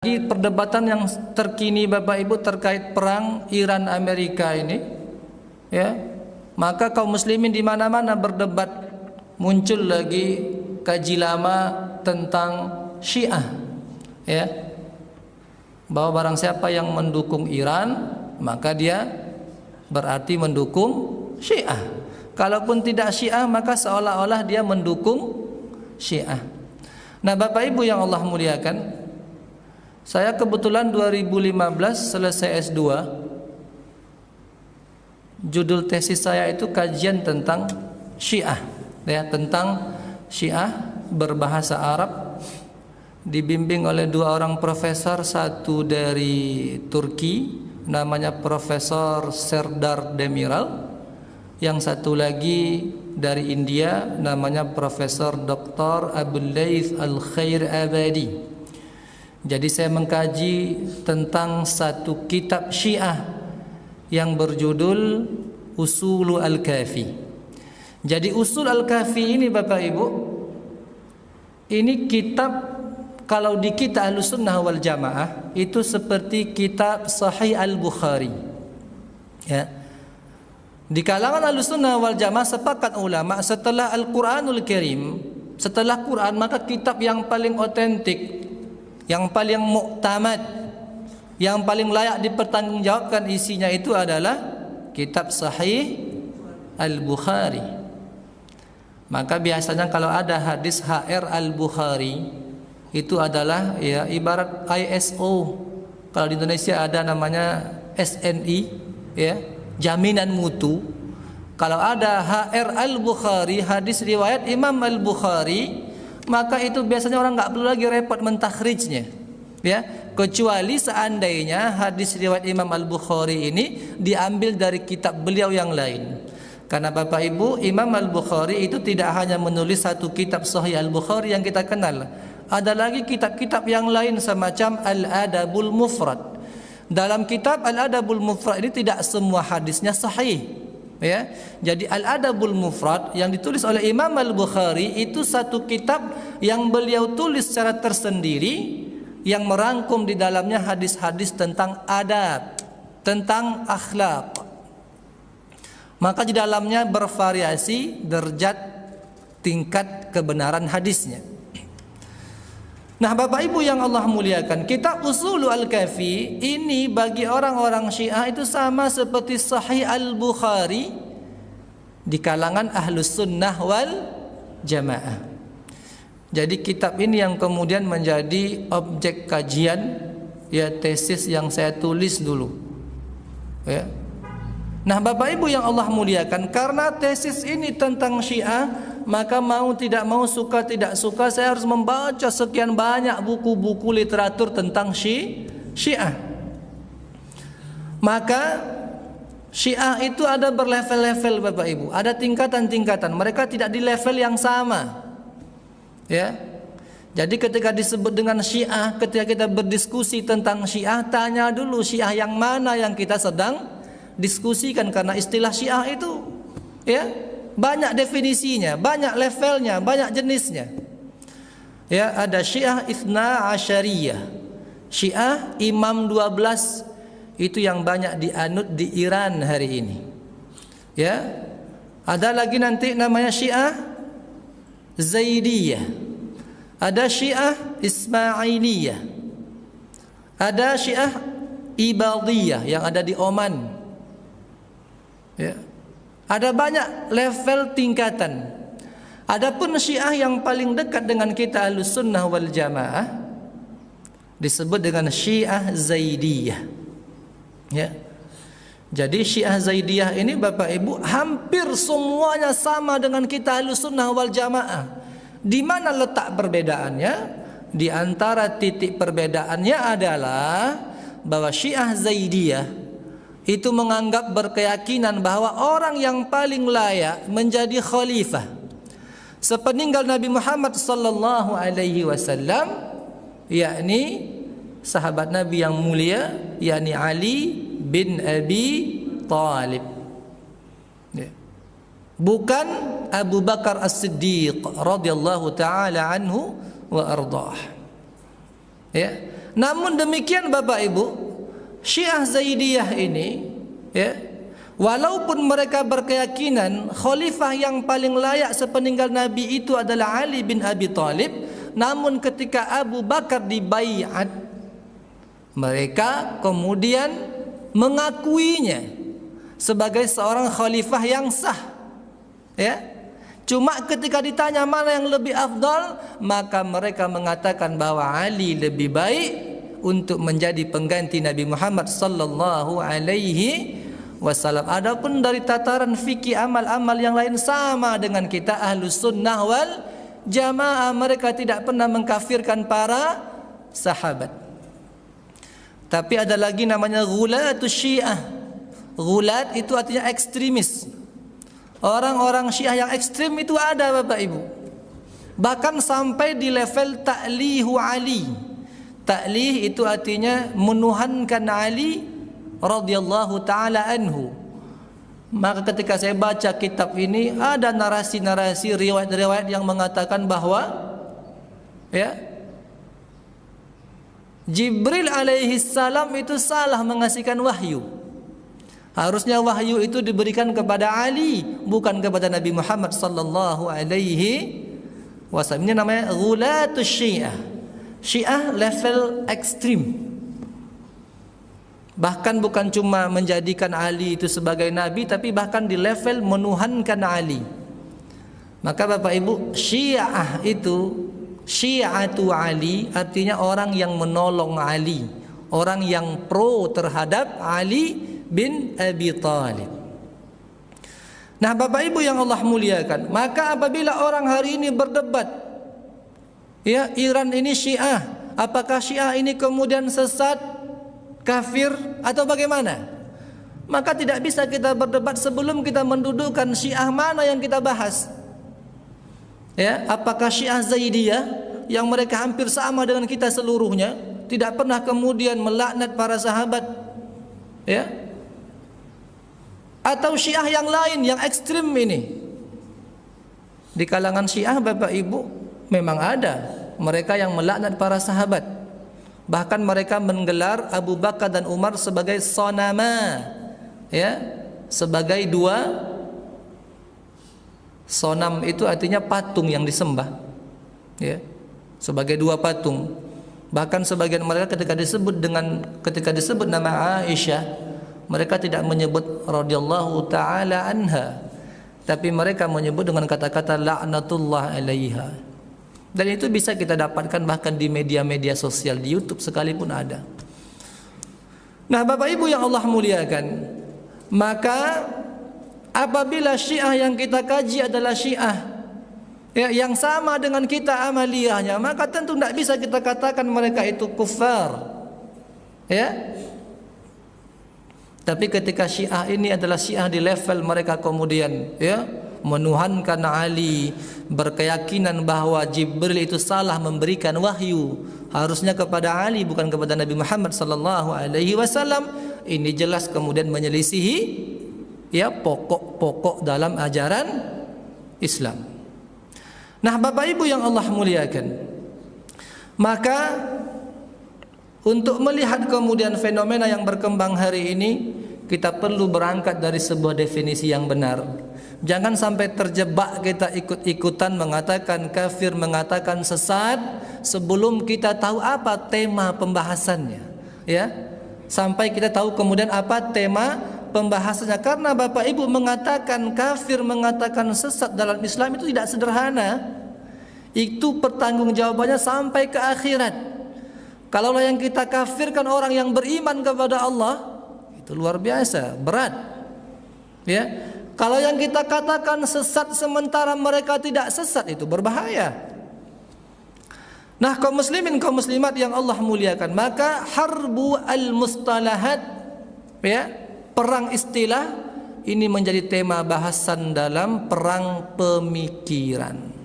apalagi perdebatan yang terkini Bapak Ibu terkait perang Iran Amerika ini, ya, maka kaum muslimin di mana-mana berdebat, muncul lagi kaji lama tentang Syiah, ya, bahwa barang siapa yang mendukung Iran maka dia berarti mendukung Syiah. Kalaupun tidak Syiah maka seolah-olah dia mendukung Syiah. Nah, Bapak Ibu yang Allah muliakan, saya kebetulan 2015 selesai S2. Judul tesis saya itu kajian tentang Syiah, ya, tentang Syiah berbahasa Arab, dibimbing oleh dua orang profesor, satu dari Turki namanya Profesor Serdar Demiral, yang satu lagi dari India namanya Profesor Dr. Abul Laith Al-Khair Abadi. Jadi saya mengkaji tentang satu kitab Syiah yang berjudul Usul Al-Kafi. Jadi Usul Al-Kafi ini Bapak Ibu, ini kitab, kalau di kita Ahlussunnah wal Jamaah itu seperti kitab Sahih Al-Bukhari, ya. Di kalangan Ahlussunnah wal Jamaah sepakat ulama, setelah Al-Quranul Karim, setelah Quran, maka kitab yang paling otentik, yang paling muktamad, yang paling layak dipertanggungjawabkan isinya itu adalah kitab Sahih Al-Bukhari. Maka biasanya kalau ada hadis HR Al-Bukhari, itu adalah, ya, ibarat ISO. Kalau di Indonesia ada namanya SNI, ya, jaminan mutu. Kalau ada HR Al-Bukhari, hadis riwayat Imam Al-Bukhari, maka itu biasanya orang nggak perlu lagi repot mentakhrijnya, ya, kecuali seandainya hadis riwayat Imam Al-Bukhari ini diambil dari kitab beliau yang lain. Karena Bapak Ibu, Imam Al-Bukhari itu tidak hanya menulis satu kitab Sahih Al-Bukhari yang kita kenal, ada lagi kitab-kitab yang lain semacam Al-Adabul Mufrad. Dalam kitab Al-Adabul Mufrad ini tidak semua hadisnya sahih, ya. Jadi Al-Adabul Mufrad yang ditulis oleh Imam Al-Bukhari itu satu kitab yang beliau tulis secara tersendiri, yang merangkum di dalamnya hadis-hadis tentang adab, tentang akhlak. Maka di dalamnya bervariasi derajat tingkat kebenaran hadisnya. Nah, Bapak Ibu yang Allah muliakan, kitab Usul Al-Kafi ini bagi orang-orang Syiah itu sama seperti Sahih Al-Bukhari di kalangan Ahlus Sunnah wal Jamaah. Jadi kitab ini yang kemudian menjadi objek kajian, ya, tesis yang saya tulis dulu, ya. Nah, Bapak Ibu yang Allah muliakan, karena tesis ini tentang Syiah, maka mau tidak mau, suka tidak suka, saya harus membaca sekian banyak buku-buku literatur tentang Syiah. Maka Syiah itu ada berlevel-level Bapak Ibu, ada tingkatan-tingkatan. Mereka tidak di level yang sama, ya. Jadi ketika disebut dengan Syiah, ketika kita berdiskusi tentang Syiah, tanya dulu Syiah yang mana yang kita sedang diskusikan, karena istilah Syiah itu, ya, banyak definisinya, banyak levelnya, banyak jenisnya. Ya, ada Syiah Itsna Asyariyah, Syiah Imam 12, itu yang banyak dianut di Iran hari ini. Ya, ada lagi nanti namanya Syiah Zaidiyah, ada Syiah Ismailiyah, ada Syiah Ibadiyah yang ada di Oman. Ya. Ada banyak level tingkatan. Adapun Syiah yang paling dekat dengan kita Ahlussunnah wal Jamaah disebut dengan Syiah Zaidiyah, ya. Jadi Syiah Zaidiyah ini Bapak Ibu hampir semuanya sama dengan kita Ahlussunnah wal Jamaah. Di mana letak perbedaannya? Di antara titik perbedaannya adalah bahwa Syiah Zaidiyah itu menganggap, berkeyakinan bahwa orang yang paling layak menjadi khalifah sepeninggal Nabi Muhammad sallallahu alaihi wasallam, yakni sahabat Nabi yang mulia, yakni Ali bin Abi Thalib, ya. Bukan Abu Bakar As-Siddiq radhiyallahu taala anhu wa ardhah, ya. Namun demikian Bapak Ibu, Syiah Zaidiyah ini, ya, walaupun mereka berkeyakinan khalifah yang paling layak sepeninggal Nabi itu adalah Ali bin Abi Thalib, namun ketika Abu Bakar dibaiat, mereka kemudian mengakuinya sebagai seorang khalifah yang sah. Ya. Cuma ketika ditanya mana yang lebih afdal, maka mereka mengatakan bahwa Ali lebih baik untuk menjadi pengganti Nabi Muhammad sallallahu alaihi wasallam. Adapun dari tataran fikih amal-amal yang lain sama dengan kita Ahlus Sunnah wal Jamaah, mereka tidak pernah mengkafirkan para sahabat. Tapi ada lagi namanya ghulatus Syiah. Ghulat itu artinya ekstremis. Orang-orang Syiah yang ekstrim itu ada Bapak Ibu. Bahkan sampai di level ta'lihu Ali. Ta'lih itu artinya menuhankan Ali radhiyallahu taala anhu. Maka ketika saya baca kitab ini, ada narasi-narasi, riwayat-riwayat yang mengatakan bahwa ya, Jibril alaihi salam itu salah mengasihkan wahyu. Harusnya wahyu itu diberikan kepada Ali, bukan kepada Nabi Muhammad sallallahu alaihi wasallam. Ini namanya ghulatus Syiah. Syiah level ekstrim. Bahkan bukan cuma menjadikan Ali itu sebagai nabi, tapi bahkan di level menuhankan Ali. Maka Bapak Ibu, Syiah itu, Syiatu Ali artinya orang yang menolong Ali, orang yang pro terhadap Ali bin Abi Thalib. Nah Bapak Ibu yang Allah muliakan, maka apabila orang hari ini berdebat, ya, Iran ini Syiah, apakah Syiah ini kemudian sesat, kafir atau bagaimana? Maka tidak bisa kita berdebat sebelum kita mendudukkan Syiah mana yang kita bahas. Ya, apakah Syiah Zaidiyah yang mereka hampir sama dengan kita seluruhnya, tidak pernah kemudian melaknat para sahabat, ya? Atau Syiah yang lain yang ekstrim ini? Di kalangan Syiah Bapak Ibu memang ada mereka yang melaknat para sahabat. Bahkan mereka menggelar Abu Bakar dan Umar sebagai sonama, ya, sebagai dua. Sonam itu artinya patung yang disembah, ya, sebagai dua patung. Bahkan sebagian mereka ketika disebut nama Aisyah, mereka tidak menyebut radhiyallahu taala anha, tapi mereka menyebut dengan kata-kata laknatullah alaiha. Dan itu bisa kita dapatkan bahkan di media-media sosial, di YouTube sekalipun ada. Nah Bapak Ibu yang Allah muliakan, maka apabila Syiah yang kita kaji adalah Syiah, ya, yang sama dengan kita amaliyahnya, maka tentu tidak bisa kita katakan mereka itu kufar, ya. Tapi ketika Syiah ini adalah Syiah di level mereka kemudian, ya, menuhankan Ali, berkeyakinan bahwa Jibril itu salah memberikan wahyu, harusnya kepada Ali bukan kepada Nabi Muhammad sallallahu alaihi wasallam, ini jelas kemudian menyelisihi, ya, pokok-pokok dalam ajaran Islam. Nah Bapak Ibu yang Allah muliakan, maka untuk melihat kemudian fenomena yang berkembang hari ini, kita perlu berangkat dari sebuah definisi yang benar. Jangan sampai terjebak kita ikut-ikutan mengatakan kafir, mengatakan sesat sebelum kita tahu apa tema pembahasannya, ya. Sampai kita tahu kemudian apa tema pembahasannya. Karena Bapak Ibu mengatakan kafir, mengatakan sesat dalam Islam itu tidak sederhana. Itu pertanggungjawabannya sampai ke akhirat. Kalau yang kita kafirkan orang yang beriman kepada Allah, itu luar biasa, berat, ya. Kalau yang kita katakan sesat sementara mereka tidak sesat, itu berbahaya. Nah kaum muslimin, kaum muslimat yang Allah muliakan, maka harbu al-mustalahat, ya, perang istilah ini menjadi tema bahasan dalam perang pemikiran.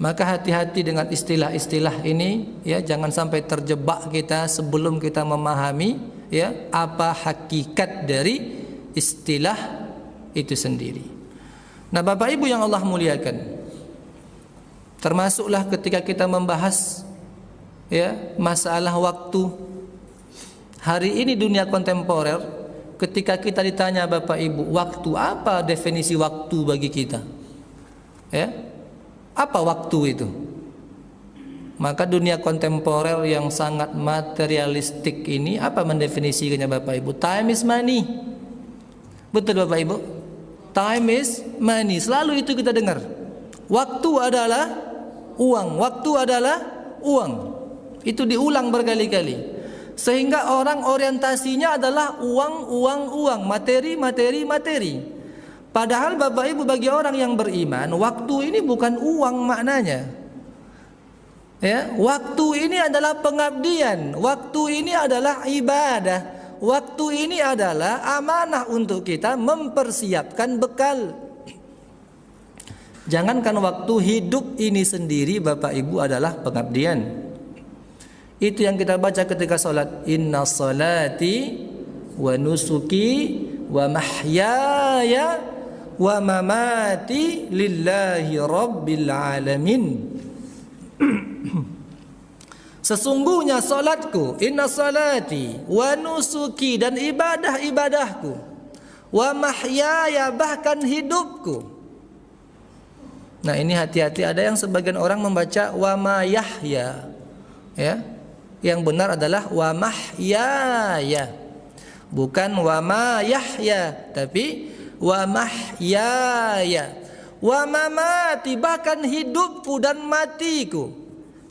Maka hati-hati dengan istilah-istilah ini, ya, jangan sampai terjebak kita sebelum kita memahami, ya, apa hakikat dari istilah itu sendiri. Nah Bapak Ibu yang Allah muliakan, termasuklah ketika kita membahas, ya, masalah waktu. Hari ini dunia kontemporer, ketika kita ditanya Bapak Ibu, waktu apa, definisi waktu bagi kita? Ya, apa waktu itu? Maka dunia kontemporer yang sangat materialistik ini apa mendefinisikannya Bapak Ibu? Time is money. Betul Bapak Ibu? Time is money. Selalu itu kita dengar. Waktu adalah uang. Waktu adalah uang. Itu diulang berkali-kali. Sehingga orang orientasinya adalah uang, uang, uang, materi, materi, materi. Padahal Bapak Ibu, bagi orang yang beriman, waktu ini bukan uang maknanya. Ya, waktu ini adalah pengabdian, waktu ini adalah ibadah, waktu ini adalah amanah untuk kita mempersiapkan bekal. Jangankan waktu, hidup ini sendiri Bapak Ibu adalah pengabdian. Itu yang kita baca ketika salat. Inna salati wa nusuki wa mahyaya wa mamati lillahi rabbil alamin. Sesungguhnya salatku, inna salati wa nusuki, dan ibadah-ibadahku, wa mahyaya, bahkan hidupku. Nah ini hati-hati, ada yang sebagian orang membaca wa ma yahya, ya. Yang benar adalah wa mahyaya, bukan wa ma yahya, tapi wa mahyaya, wa mamati, bahkan hidupku dan matiku,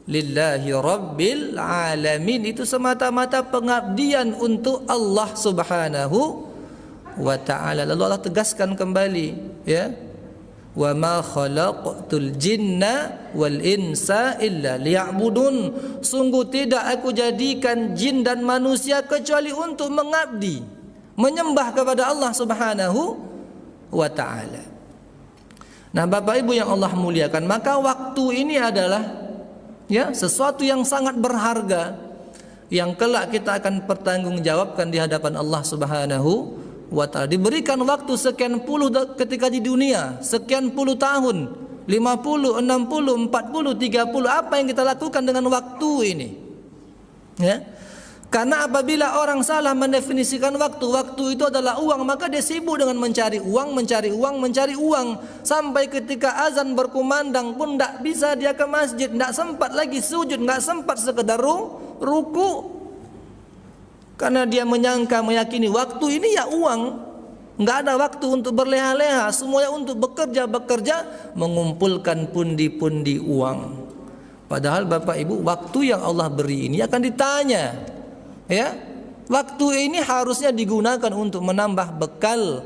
lillahi rabbil alamin. Itu semata-mata pengabdian untuk Allah subhanahu wa ta'ala. Lalu Allah tegaskan kembali, ya, wa ma khalaqtul jinna wal insa illa liya'budun. Sungguh tidak aku jadikan jin dan manusia kecuali untuk mengabdi, menyembah kepada Allah subhanahu wa ta'ala. Nah Bapak Ibu yang Allah muliakan, maka waktu ini adalah, ya, sesuatu yang sangat berharga, yang kelak kita akan pertanggungjawabkan di hadapan Allah subhanahu wa ta'ala. Diberikan waktu sekian puluh ketika di dunia, sekian puluh tahun, 50, 60, 40, 30, apa yang kita lakukan dengan waktu ini? Ya. Karena apabila orang salah mendefinisikan waktu, waktu itu adalah uang, maka dia sibuk dengan mencari uang, mencari uang, mencari uang, sampai ketika azan berkumandang pun tidak bisa dia ke masjid, tidak sempat lagi sujud, tidak sempat sekedar ruku. Karena dia menyangka, meyakini waktu ini ya uang, nggak ada waktu untuk berleha-leha, semuanya untuk bekerja, mengumpulkan pundi-pundi uang. Padahal Bapak Ibu, waktu yang Allah beri ini akan ditanya, ya. Waktu ini harusnya digunakan untuk menambah bekal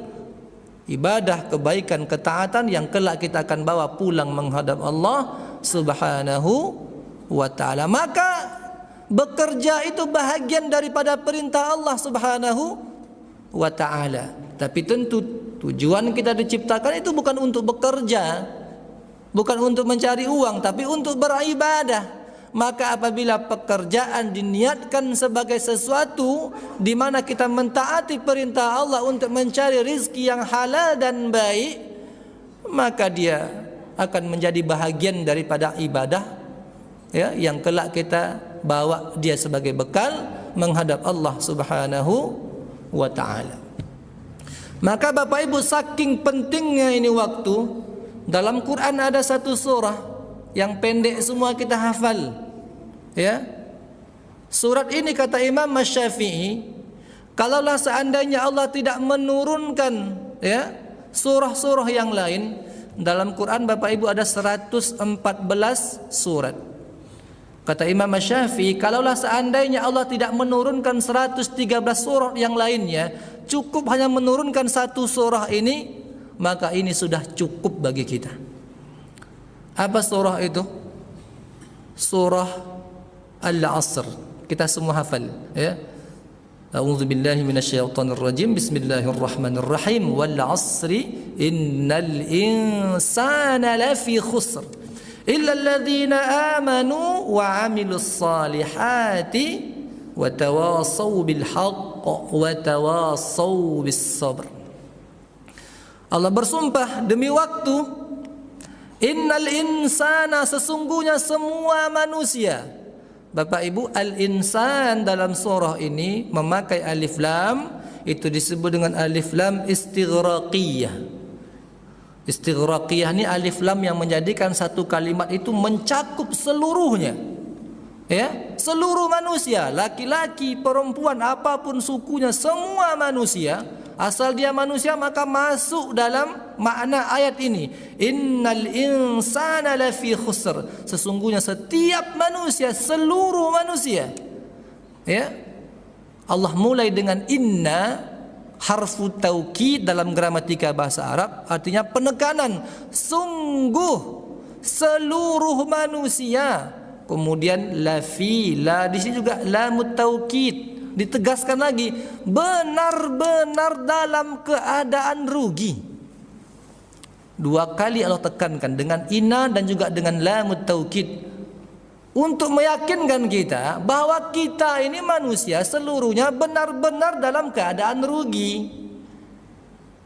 ibadah, kebaikan, ketaatan yang kelak kita akan bawa pulang menghadap Allah subhanahu wa ta'ala. Maka bekerja itu bahagian daripada perintah Allah subhanahu wa ta'ala. Tapi tentu tujuan kita diciptakan itu bukan untuk bekerja, bukan untuk mencari uang, tapi untuk beribadah. Maka apabila pekerjaan diniatkan sebagai sesuatu di mana kita mentaati perintah Allah untuk mencari rizki yang halal dan baik, maka dia akan menjadi bahagian daripada ibadah, ya, yang kelak kita bawa dia sebagai bekal menghadap Allah subhanahu wa ta'ala. Maka Bapak Ibu, saking pentingnya ini waktu, dalam Quran ada satu surah yang pendek semua kita hafal, ya. Surat ini kata Imam Syafi'i, kalaulah seandainya Allah tidak menurunkan, ya, surah-surah yang lain, dalam Quran Bapak Ibu ada 114 surat. Kata Imam Syafi'i, kalaulah seandainya Allah tidak menurunkan 113 surah yang lainnya, cukup hanya menurunkan satu surah ini, maka ini sudah cukup bagi kita. Apa surah itu? Surah Al-Asr. Kita semua hafal, ya. A'udzu billahi minasyaitonir rajim. Bismillahirrahmanirrahim. Wal 'asri innal insana lafi khusr illa alladhina amanu wa 'amilus salihati wa tawassaw bil haqq wa tawassaw bis sabr. Allah bersumpah demi waktu, innal insana, sesungguhnya semua manusia, Bapak Ibu, al-insan dalam surah ini memakai alif lam, itu disebut dengan alif lam istighraqiyah. Istighraqiyah ini alif lam yang menjadikan satu kalimat itu mencakup seluruhnya. Ya, seluruh manusia, laki-laki, perempuan, apapun sukunya, semua manusia, asal dia manusia maka masuk dalam makna ayat ini. Innal insana lafi khusr. Sesungguhnya setiap manusia, seluruh manusia. Ya. Allah mulai dengan inna, harfu taukid dalam gramatika bahasa Arab, artinya penekanan, sungguh seluruh manusia. Kemudian lafi, la di sini juga lamut taukid, ditegaskan lagi benar-benar dalam keadaan rugi. Dua kali Allah tekankan dengan inna dan juga dengan lamut taukid untuk meyakinkan kita bahwa kita ini manusia seluruhnya benar-benar dalam keadaan rugi.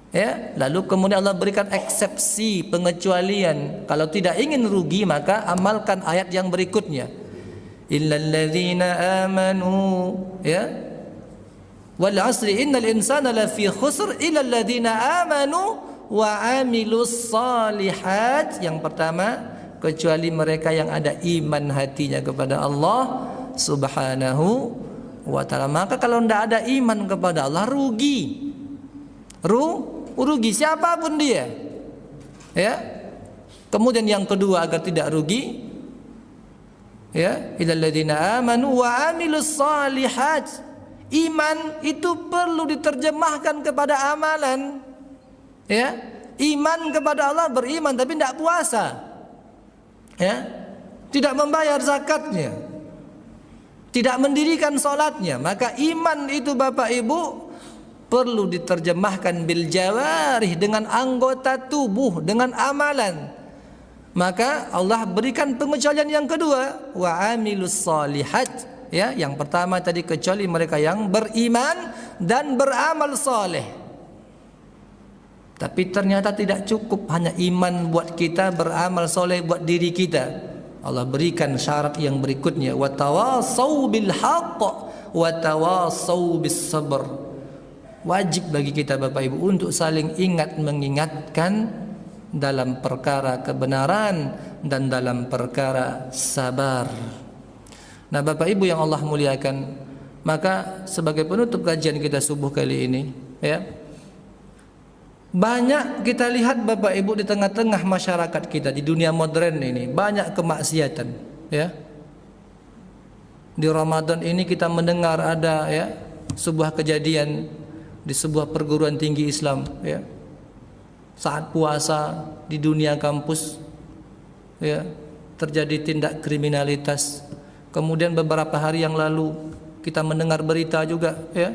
Ya, lalu kemudian Allah berikan eksepsi, pengecualian. Kalau tidak ingin rugi maka amalkan ayat yang berikutnya. Illal ladzina amanu, ya. Wal 'asri innal insana lafi khusr illal ladzina amanu wa 'amilus shalihat. Yang pertama, kecuali mereka yang ada iman hatinya kepada Allah Subhanahu wa taala. Maka kalau tidak ada iman kepada Allah, rugi. Rugi siapapun dia. Ya. Kemudian yang kedua, agar tidak rugi, ya, illal ladzina amanu wa 'amilus shalihat. Iman itu perlu diterjemahkan kepada amalan. Ya. Iman kepada Allah, beriman tapi tidak puasa. Ya. Tidak membayar zakatnya. Tidak mendirikan salatnya. Maka iman itu Bapak Ibu perlu diterjemahkan bil jawarih, dengan anggota tubuh, dengan amalan. Maka Allah berikan pengecualian yang kedua, wa amilus shalihat. Ya, yang pertama tadi kecuali mereka yang beriman dan beramal saleh. Tapi ternyata tidak cukup hanya iman buat kita, beramal saleh buat diri kita. Allah berikan syarat yang berikutnya, wa tawasau bil haqq wa tawasau bis sabr. Wajib bagi kita Bapak Ibu untuk saling ingat mengingatkan dalam perkara kebenaran dan dalam perkara sabar. Nah Bapak Ibu yang Allah muliakan, maka sebagai penutup kajian kita subuh kali ini, ya, banyak kita lihat Bapak Ibu di tengah-tengah masyarakat kita di dunia modern ini banyak kemaksiatan. Ya, di Ramadan ini kita mendengar ada, ya, sebuah kejadian di sebuah perguruan tinggi Islam, ya, saat puasa di dunia kampus, ya, terjadi tindak kriminalitas. Kemudian beberapa hari yang lalu kita mendengar berita juga, ya,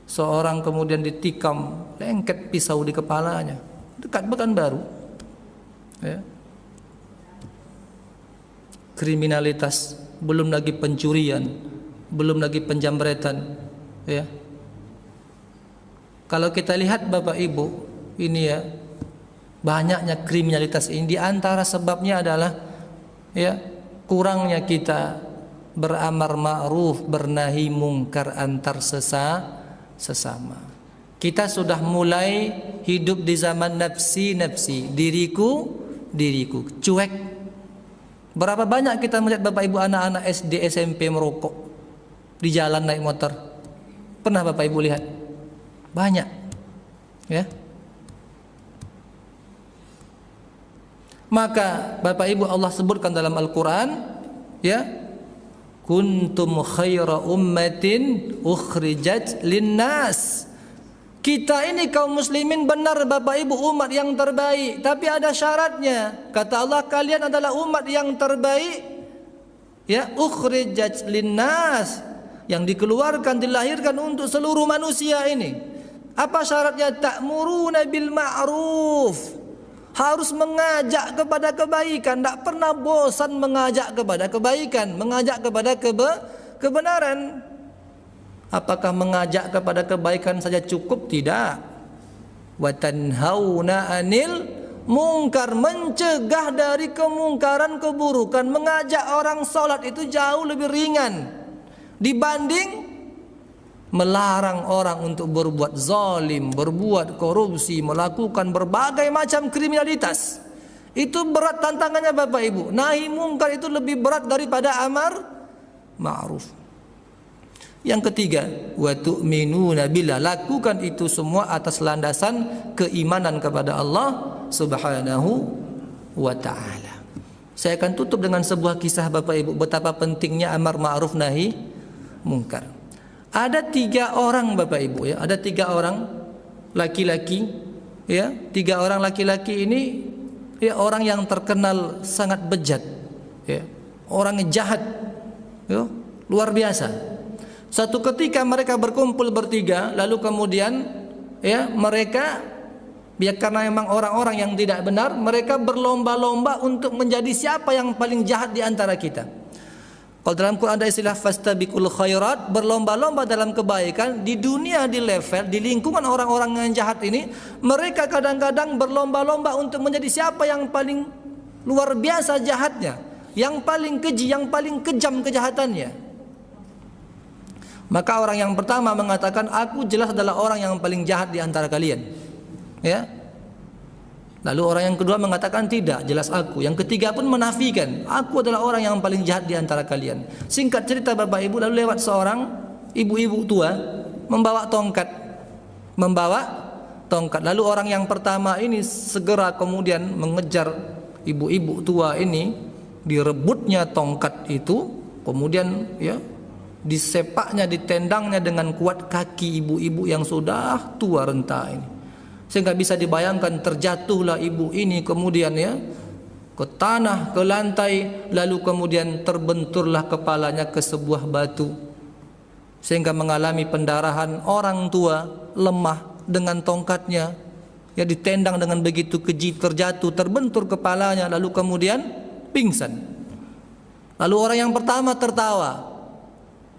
seorang kemudian ditikam, lengket pisau di kepalanya dekat Pekanbaru. Ya. Kriminalitas, belum lagi pencurian, belum lagi penjamretan, ya. Kalau kita lihat Bapak Ibu, ini ya, banyaknya kriminalitas ini, di antara sebabnya adalah, ya, kurangnya kita beramar ma'ruf, bernahi mungkar antar sesama. Kita sudah mulai hidup di zaman nafsi, diriku, cuek. Berapa banyak kita melihat Bapak Ibu anak-anak SD, SMP merokok di jalan naik motor? Pernah Bapak Ibu lihat? Banyak, ya. Maka Bapak Ibu Allah sebutkan dalam Al-Quran, ya, kuntum khaira ummatin ukhrijat linnas. Kita ini kaum muslimin benar Bapak Ibu umat yang terbaik, tapi ada syaratnya. Kata Allah, kalian adalah umat yang terbaik, ya, ukhrijat linnas, yang dikeluarkan, dilahirkan untuk seluruh manusia ini. Apa syaratnya? Ta'muruna bil ma'ruf. Harus mengajak kepada kebaikan, tidak pernah bosan mengajak kepada kebaikan, mengajak kepada kebenaran. Apakah mengajak kepada kebaikan saja cukup? Tidak. Wa tanhauna 'anil mungkar, mencegah dari kemungkaran, keburukan, mengajak orang sholat itu jauh lebih ringan dibanding melarang orang untuk berbuat zalim, berbuat korupsi, melakukan berbagai macam kriminalitas. Itu berat tantangannya Bapak Ibu. Nahi mungkar itu lebih berat daripada amar ma'ruf. Yang ketiga, wa tu'minuna billah, lakukan itu semua atas landasan keimanan kepada Allah Subhanahu wa ta'ala. Saya akan tutup dengan sebuah kisah Bapak Ibu, betapa pentingnya amar ma'ruf nahi mungkar. Ada 3 orang Bapak Ibu ya, ada 3 orang laki-laki ya, 3 orang laki-laki ini ya orang yang terkenal sangat bejat ya, orang yang jahat ya, luar biasa. Satu ketika mereka berkumpul bertiga, lalu kemudian ya mereka ya karena memang orang-orang yang tidak benar, mereka berlomba-lomba untuk menjadi siapa yang paling jahat di antara kita. Kalau dalam Quran ada istilah fastabiqul khairat, berlomba-lomba dalam kebaikan. Di dunia, di level, di lingkungan orang-orang yang jahat ini, mereka kadang-kadang berlomba-lomba untuk menjadi siapa yang paling luar biasa jahatnya, yang paling keji, yang paling kejam kejahatannya. Maka orang yang pertama mengatakan, aku jelas adalah orang yang paling jahat di antara kalian ya. Lalu orang yang kedua mengatakan tidak, jelas aku. Yang ketiga pun menafikan, aku adalah orang yang paling jahat di antara kalian. Singkat cerita Bapak Ibu, lalu lewat seorang ibu-ibu tua membawa tongkat. Lalu orang yang pertama ini segera kemudian mengejar ibu-ibu tua ini, direbutnya tongkat itu, kemudian ya disepaknya, ditendangnya dengan kuat kaki ibu-ibu yang sudah tua renta ini. Sehingga bisa dibayangkan terjatuhlah ibu ini kemudian ya ke tanah, ke lantai, lalu kemudian terbenturlah kepalanya ke sebuah batu sehingga mengalami pendarahan. Orang tua lemah dengan tongkatnya ya, ditendang dengan begitu keji, terjatuh, terbentur kepalanya, lalu kemudian pingsan. Lalu orang yang pertama tertawa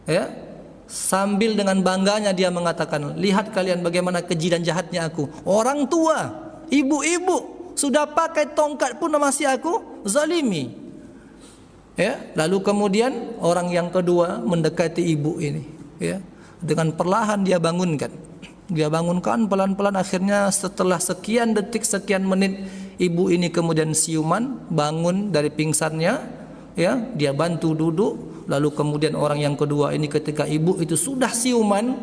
ya, sambil dengan bangganya dia mengatakan, lihat kalian bagaimana keji dan jahatnya aku. Orang tua, ibu-ibu sudah pakai tongkat pun masih aku zalimi ya. Lalu kemudian orang yang kedua mendekati ibu ini ya, dengan perlahan dia bangunkan pelan-pelan. Akhirnya setelah sekian detik, sekian menit, ibu ini kemudian siuman, bangun dari pingsannya ya, dia bantu duduk. Lalu kemudian orang yang kedua ini ketika ibu itu sudah siuman,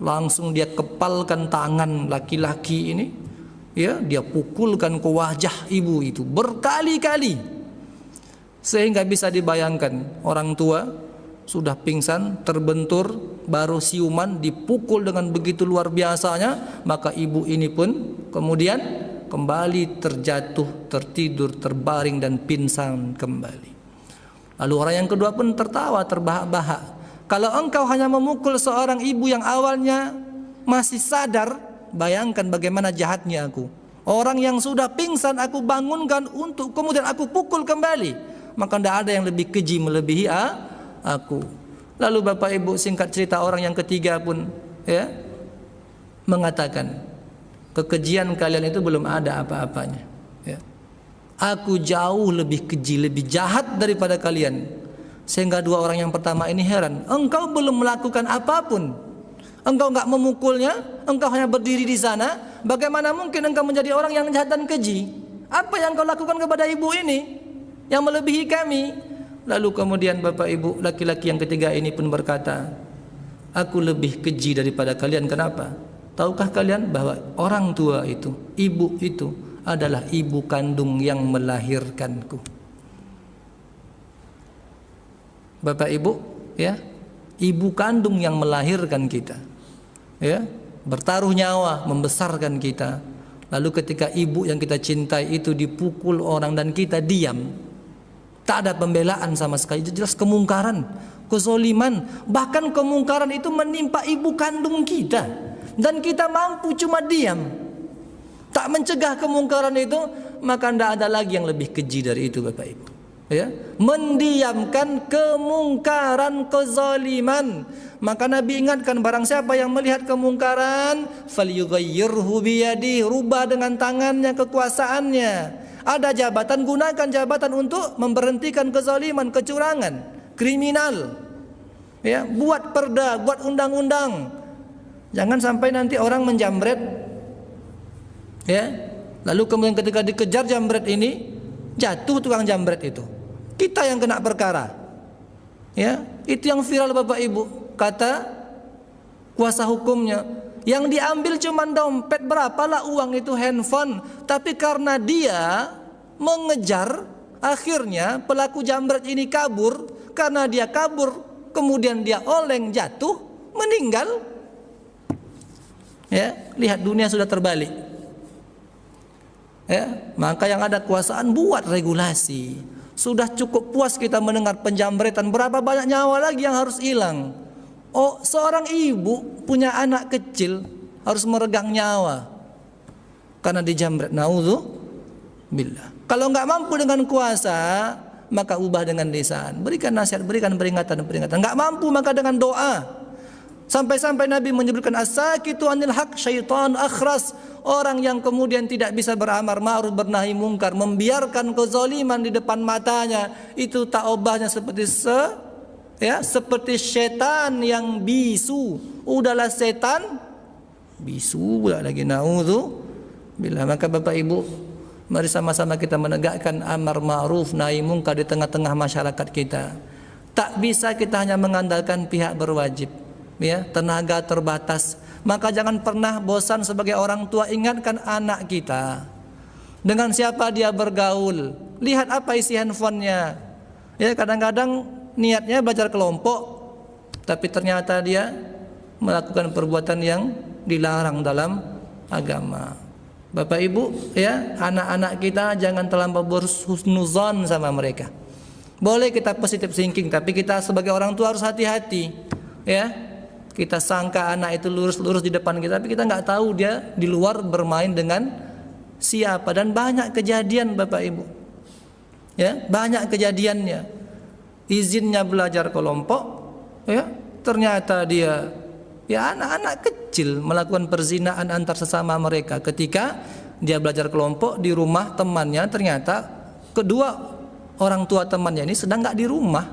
langsung dia kepalkan tangan laki-laki ini ya, dia pukulkan ke wajah ibu itu berkali-kali, sehingga bisa dibayangkan orang tua sudah pingsan, terbentur, baru siuman, dipukul dengan begitu luar biasanya. Maka ibu ini pun kemudian kembali terjatuh, tertidur, terbaring dan pingsan kembali. Lalu orang yang kedua pun tertawa terbahak-bahak. Kalau engkau hanya memukul seorang ibu yang awalnya masih sadar, bayangkan bagaimana jahatnya aku. Orang yang sudah pingsan aku bangunkan untuk kemudian aku pukul kembali. Maka tidak ada yang lebih keji melebihi aku. Lalu Bapak Ibu, singkat cerita, orang yang ketiga pun ya mengatakan, kekejian kalian itu belum ada apa-apanya ya. Aku jauh lebih keji, lebih jahat daripada kalian. Sehingga dua orang yang pertama ini heran, engkau belum melakukan apapun, engkau enggak memukulnya, engkau hanya berdiri di sana, bagaimana mungkin engkau menjadi orang yang jahat dan keji? Apa yang kau lakukan kepada ibu ini yang melebihi kami? Lalu kemudian Bapak Ibu, laki-laki yang ketiga ini pun berkata, aku lebih keji daripada kalian. Kenapa? Tahukah kalian bahwa orang tua itu, ibu itu adalah ibu kandung yang melahirkanku. Bapak Ibu ya, ibu kandung yang melahirkan kita ya, bertaruh nyawa membesarkan kita. Lalu ketika ibu yang kita cintai itu dipukul orang dan kita diam, tak ada pembelaan sama sekali, itu jelas kemungkaran, kezoliman. Bahkan kemungkaran itu menimpa ibu kandung kita dan kita mampu cuma diam, tak mencegah kemungkaran itu. Maka tidak ada lagi yang lebih keji dari itu Bapak Ibu ya, mendiamkan kemungkaran, kezaliman. Maka Nabi ingatkan, barang siapa yang melihat kemungkaran, falyughayyirhu biyadihi, rubah dengan tangannya kekuasaannya. Ada jabatan, gunakan jabatan untuk memberhentikan kezaliman, kecurangan, kriminal. Ya, buat perda, buat undang-undang. Jangan sampai nanti orang menjamret, ya, lalu kemudian ketika dikejar jambret ini, jatuh tukang jambret itu, kita yang kena perkara. Ya, itu yang viral Bapak Ibu. Kata kuasa hukumnya, yang diambil cuma dompet, berapalah uang itu, handphone. Tapi karena dia mengejar, akhirnya pelaku jambret ini kabur. Karena dia kabur, kemudian dia oleng, jatuh, meninggal. Ya, lihat dunia sudah terbalik. Ya, maka yang ada kekuasaan buat regulasi. Sudah cukup puas kita mendengar penjambretan, berapa banyak nyawa lagi yang harus hilang. Oh, seorang ibu punya anak kecil harus meregang nyawa karena dijambret. Naudzubillah. Kalau nggak mampu dengan kuasa, maka ubah dengan lisan. Berikan nasihat, berikan peringatan. Nggak mampu, maka dengan doa. Sampai-sampai Nabi menyebutkan as-sakitu anil haq syaitan akhras. Orang yang kemudian tidak bisa beramar ma'ruf bernahi mungkar, membiarkan kezaliman di depan matanya, itu tak obahnya seperti seperti setan yang bisu. Udahlah setan, bisu pula lagi, naudzubillah. Maka Bapak Ibu, mari sama-sama kita menegakkan amar ma'ruf nahi mungkar di tengah-tengah masyarakat kita. Tak bisa kita hanya mengandalkan pihak berwajib. Ya, tenaga terbatas. Maka jangan pernah bosan sebagai orang tua, ingatkan anak kita dengan siapa dia bergaul. Lihat apa isi handphonenya. Ya, kadang-kadang niatnya belajar kelompok, tapi ternyata dia melakukan perbuatan yang dilarang dalam agama. Bapak Ibu, ya, anak-anak kita jangan terlampau berhusnuzon sama mereka. Boleh kita positive thinking, tapi kita sebagai orang tua harus hati-hati. Ya, kita sangka anak itu lurus-lurus di depan kita, tapi kita nggak tahu dia di luar bermain dengan siapa. Dan banyak kejadian Bapak Ibu, ya, banyak kejadiannya. Izinnya belajar kelompok, ya, ternyata dia, ya, anak-anak kecil melakukan perzinaan antar sesama mereka. Ketika dia belajar kelompok di rumah temannya, ternyata kedua orang tua temannya ini sedang nggak di rumah,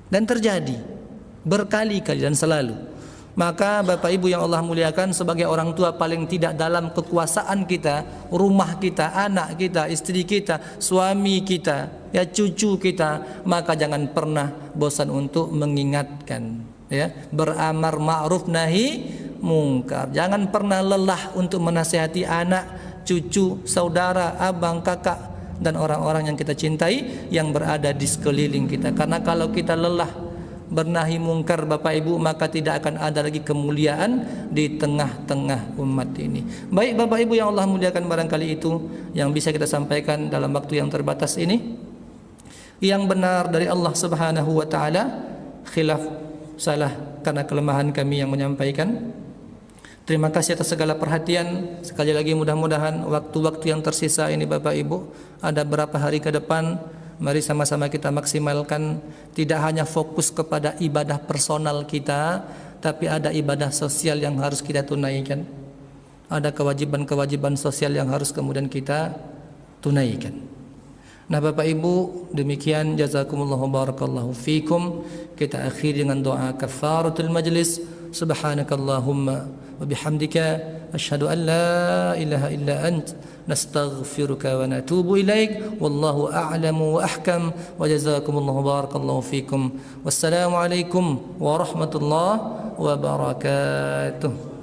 dan terjadi berkali-kali dan selalu. Maka Bapak Ibu yang Allah muliakan, sebagai orang tua paling tidak dalam kekuasaan kita, rumah kita, anak kita, istri kita, suami kita, ya, cucu kita, maka jangan pernah bosan untuk mengingatkan, ya, beramar ma'ruf nahi mungkar. Jangan pernah lelah untuk menasihati anak, cucu, saudara, abang, kakak, dan orang-orang yang kita cintai yang berada di sekeliling kita. Karena kalau kita lelah bernahi mungkar Bapak Ibu, maka tidak akan ada lagi kemuliaan di tengah-tengah umat ini. Baik Bapak Ibu yang Allah muliakan, barangkali itu yang bisa kita sampaikan dalam waktu yang terbatas ini. Yang benar dari Allah Subhanahu wa taala, khilaf salah karena kelemahan kami yang menyampaikan. Terima kasih atas segala perhatian. Sekali lagi mudah-mudahan waktu-waktu yang tersisa ini Bapak Ibu, ada berapa hari ke depan, mari sama-sama kita maksimalkan. Tidak hanya fokus kepada ibadah personal kita, tapi ada ibadah sosial yang harus kita tunaikan. Ada kewajiban-kewajiban sosial yang harus kemudian kita tunaikan. Nah Bapak Ibu, demikian, jazakumullahu barakallahu fikum. Kita akhiri dengan doa kafaratul majlis. Subhanakallahumma wa bihamdika asyhadu an la ilaha illa ant nastaghfiruka wa natubu ilaik. Wallahu a'lamu wa ahkam. Wa jazakumullahu barakallahu fikum. Wassalamu alaikum warahmatullahi wabarakatuh.